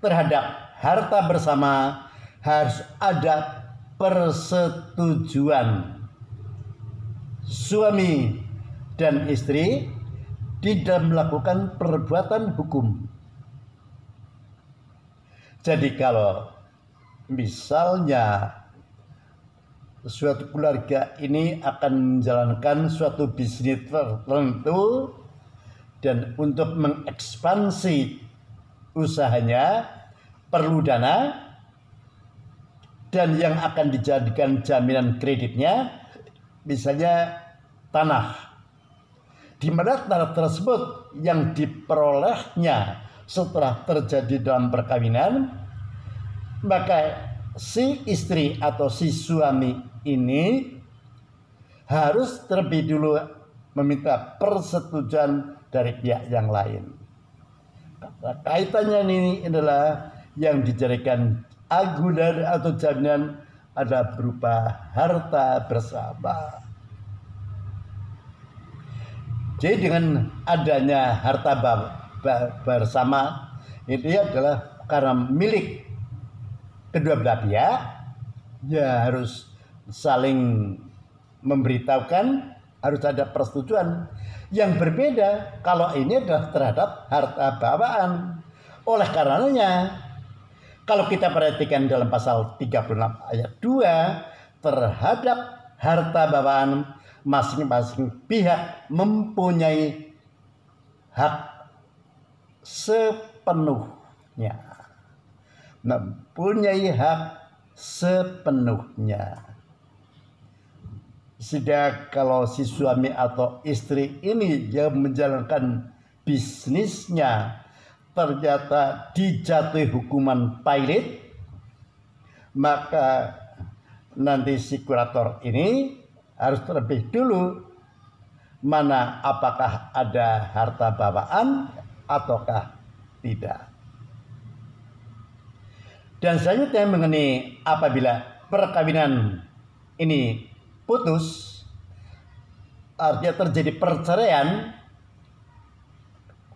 terhadap harta bersama harus ada persetujuan suami dan istri di dalam melakukan perbuatan hukum. Jadi kalau misalnya suatu keluarga ini akan menjalankan suatu bisnis tertentu dan untuk mengekspansi usahanya perlu dana, dan yang akan dijadikan jaminan kreditnya misalnya tanah, di mana tanah tersebut yang diperolehnya setelah terjadi dalam perkawinan, maka si istri atau si suami ini harus terlebih dulu meminta persetujuan dari pihak yang lain. Kaitannya ini adalah yang dijadikan agunan atau jaminan ada berupa harta bersama. Jadi dengan adanya harta bersama ini adalah karena milik kedua belah pihak, ya harus saling memberitahukan, harus ada persetujuan. Yang berbeda kalau ini adalah terhadap harta bawaan. Oleh karenanya, kalau kita perhatikan dalam pasal 36 ayat 2, terhadap harta bawaan masing-masing pihak mempunyai hak sepenuhnya. Mempunyai hak sepenuhnya. Sehingga kalau si suami atau istri ini yang menjalankan bisnisnya ternyata dijatuhi hukuman pailit, maka nanti si kurator ini harus terlebih dulu mana apakah ada harta bawaan ataukah tidak. Dan selanjutnya mengenai apabila perkawinan ini putus, artinya terjadi perceraian,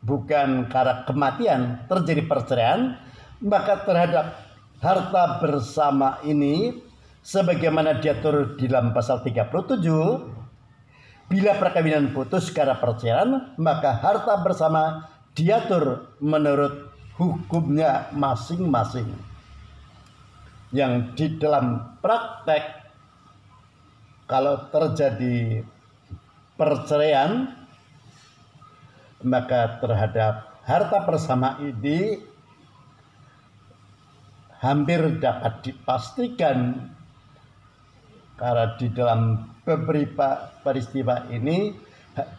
bukan karena kematian, terjadi perceraian, maka terhadap harta bersama ini sebagaimana diatur di dalam pasal 37, Bila perkawinan putus karena perceraian, maka harta bersama diatur menurut hukumnya masing-masing. Yang di dalam praktek, kalau terjadi perceraian, maka terhadap harta bersama ini hampir dapat dipastikan, karena di dalam beberapa peristiwa ini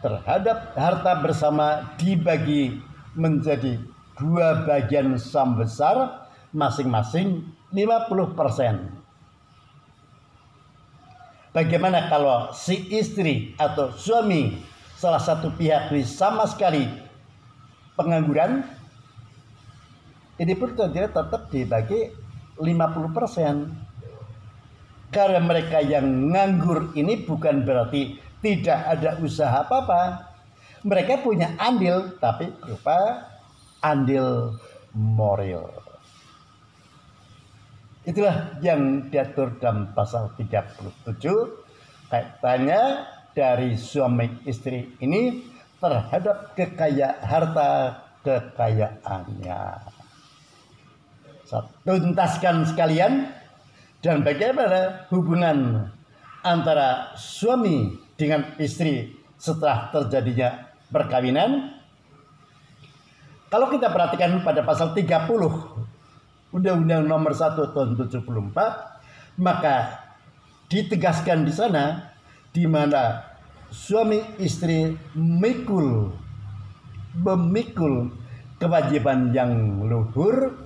terhadap harta bersama dibagi menjadi dua bagian saham besar, masing-masing 50%. Bagaimana kalau si istri atau suami salah satu pihak ini sama sekali pengangguran? Ini pun tetap dibagi 50%. Karena mereka yang nganggur ini bukan berarti tidak ada usaha apa-apa. Mereka punya andil, tapi berupa andil moral. Itulah yang diatur dalam pasal 37, kaitannya dari suami istri ini terhadap harta kekayaannya. Saya tuntaskan sekalian, dan bagaimana hubungan antara suami dengan istri setelah terjadinya perkawinan. Kalau kita perhatikan pada pasal 30 Undang-Undang Nomor 1 Tahun 74, maka ditegaskan di sana di mana suami istri memikul kewajiban yang luhur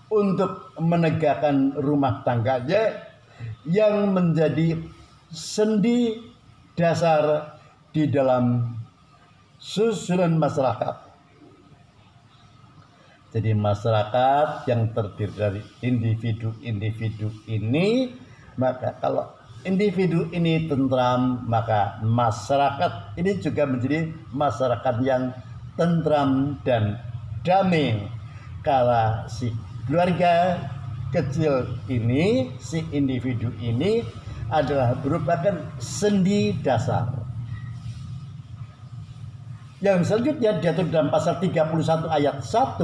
untuk menegakkan rumah tangganya yang menjadi sendi dasar di dalam susunan masyarakat. Jadi masyarakat yang terdiri dari individu-individu ini, maka kalau individu ini tentram, maka masyarakat ini juga menjadi masyarakat yang tentram dan damai. Kalau si keluarga kecil ini, si individu ini adalah merupakan sendi dasar. Yang selanjutnya diatur dalam pasal 31 ayat 1,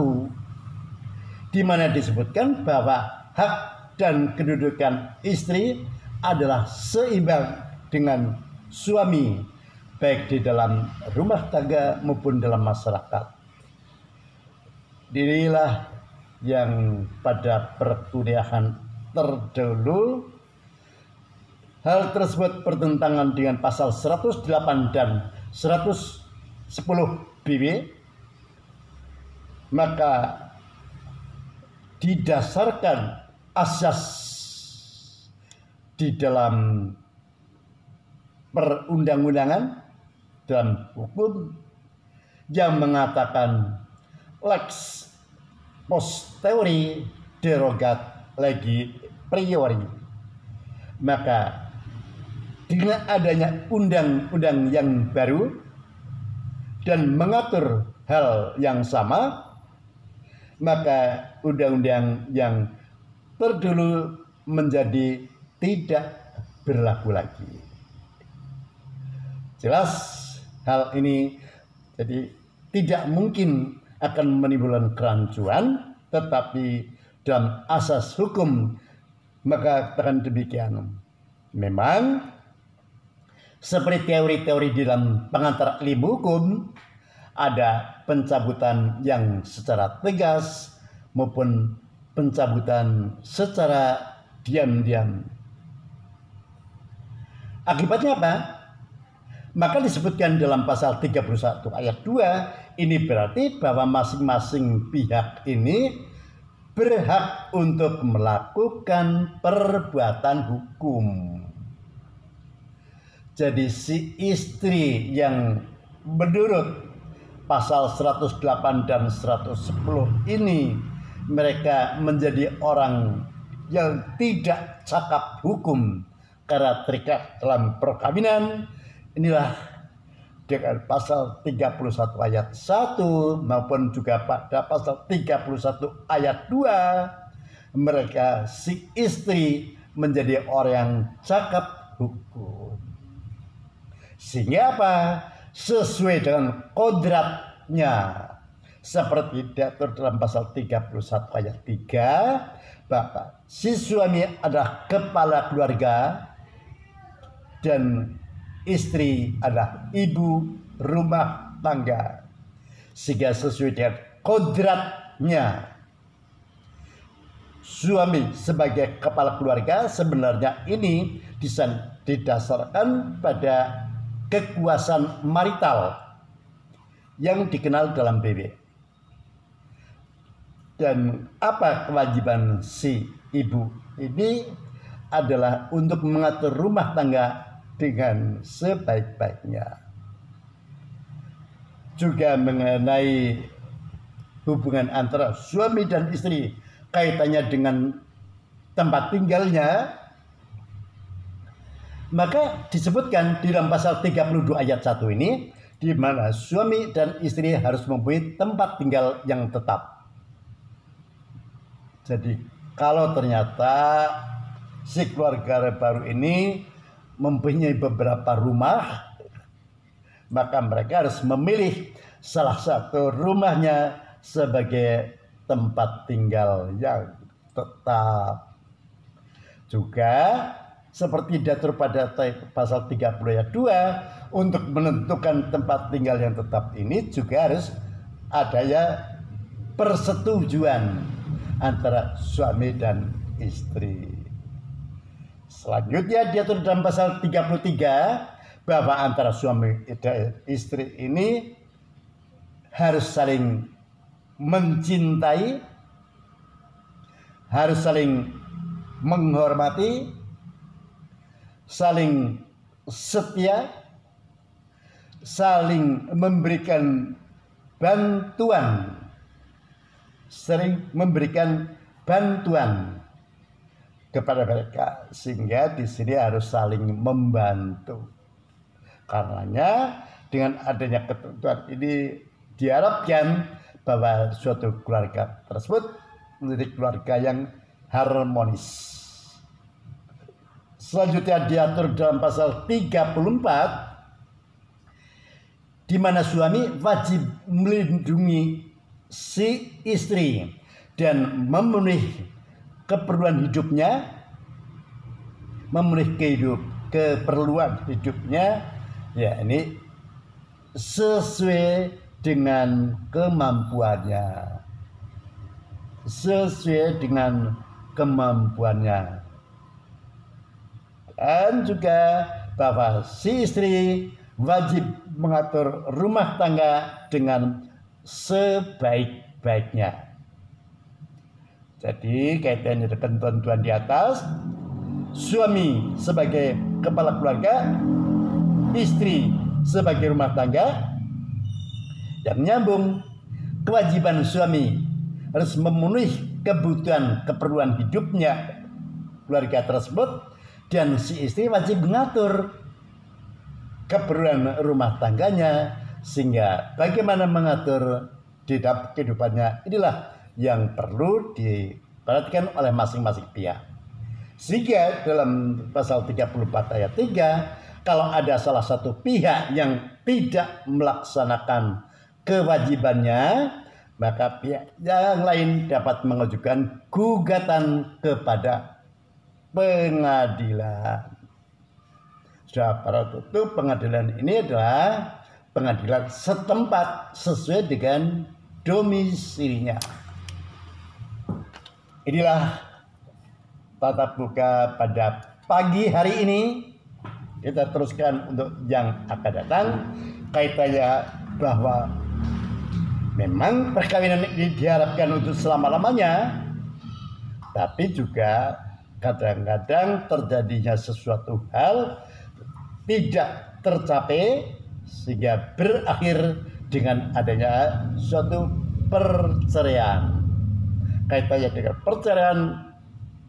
di mana disebutkan bahwa hak dan kedudukan istri adalah seimbang dengan suami, baik di dalam rumah tangga maupun dalam masyarakat. Inilah yang pada perkuliahan terdahulu hal tersebut bertentangan dengan pasal 108 dan 110 BW, maka didasarkan asas di dalam perundang-undangan dan hukum yang mengatakan lex posteriori derogat legi priori. Maka dengan adanya undang-undang yang baru dan mengatur hal yang sama, maka undang-undang yang terdahulu menjadi tidak berlaku lagi. Jelas hal ini jadi tidak mungkin akan menimbulkan kerancuan, tetapi dalam asas hukum maka akan demikian. Memang seperti teori-teori di dalam pengantar ilmu hukum, ada pencabutan yang secara tegas maupun pencabutan secara diam-diam. Akibatnya apa? Maka disebutkan dalam pasal 31 ayat 2, ini berarti bahwa masing-masing pihak ini berhak untuk melakukan perbuatan hukum. Jadi si istri yang menurut pasal 108 dan 110 ini mereka menjadi orang yang tidak cakap hukum karena terikat dalam perkawinan, inilah dengan pasal 31 ayat 1 maupun juga pada pasal 31 ayat 2 mereka si istri menjadi orang yang cakap hukum. Sehingga apa? Sesuai dengan kodratnya. Seperti diatur dalam pasal 31 ayat 3, bahwa si suami adalah kepala keluarga dan istri adalah ibu rumah tangga. Sehingga sesuai dengan kodratnya, suami sebagai kepala keluarga sebenarnya ini didasarkan pada kekuasaan marital yang dikenal dalam BW. Dan apa kewajiban si ibu ini adalah untuk mengatur rumah tangga dengan sebaik-baiknya. Juga mengenai hubungan antara suami dan istri, kaitannya dengan tempat tinggalnya, maka disebutkan di dalam pasal 32 ayat 1 ini, di mana suami dan istri harus mempunyai tempat tinggal yang tetap. Jadi kalau ternyata si keluarga baru ini mempunyai beberapa rumah, maka mereka harus memilih salah satu rumahnya sebagai tempat tinggal yang tetap. Juga seperti diatur pada pasal 30 ayat 2, untuk menentukan tempat tinggal yang tetap ini juga harus adanya persetujuan antara suami dan istri. Selanjutnya diatur dalam pasal 33 bahwa antara suami dan istri ini harus saling mencintai, harus saling menghormati, saling setia, saling memberikan bantuan, sering memberikan bantuan kepada mereka, sehingga di sini harus saling membantu. Karenanya dengan adanya ketentuan ini diharapkan bahwa suatu keluarga tersebut menjadi keluarga yang harmonis. Selanjutnya diatur dalam pasal 34, di mana suami wajib melindungi si istri dan memenuhi keperluan hidupnya, memenuhi keperluan hidupnya, ya ini sesuai dengan kemampuannya, sesuai dengan kemampuannya. Dan juga bahwa si istri wajib mengatur rumah tangga dengan sebaik-baiknya. Jadi kaitannya dengan ketentuan di atas, suami sebagai kepala keluarga, istri sebagai rumah tangga, yang menyambung kewajiban suami harus memenuhi kebutuhan keperluan hidupnya keluarga tersebut, dan si istri wajib mengatur keperluan rumah tangganya, sehingga bagaimana mengatur di dalam kehidupannya inilah yang perlu diperhatikan oleh masing-masing pihak. Sehingga dalam pasal 34 ayat 3, kalau ada salah satu pihak yang tidak melaksanakan kewajibannya, maka pihak yang lain dapat mengajukan gugatan kepada pengadilan. Sudah para tutup, pengadilan ini adalah pengadilan setempat sesuai dengan domisilinya. Inilah tatap muka pada pagi hari ini. Kita teruskan untuk yang akan datang, kaitannya bahwa memang perkawinan ini diharapkan untuk selama-lamanya, tapi juga kadang-kadang terjadinya sesuatu hal tidak tercapai sehingga berakhir dengan adanya suatu perceraian. Kaitannya dengan perceraian,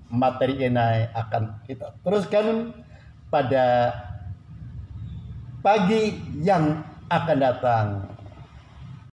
materi ini akan kita teruskan pada pagi yang akan datang.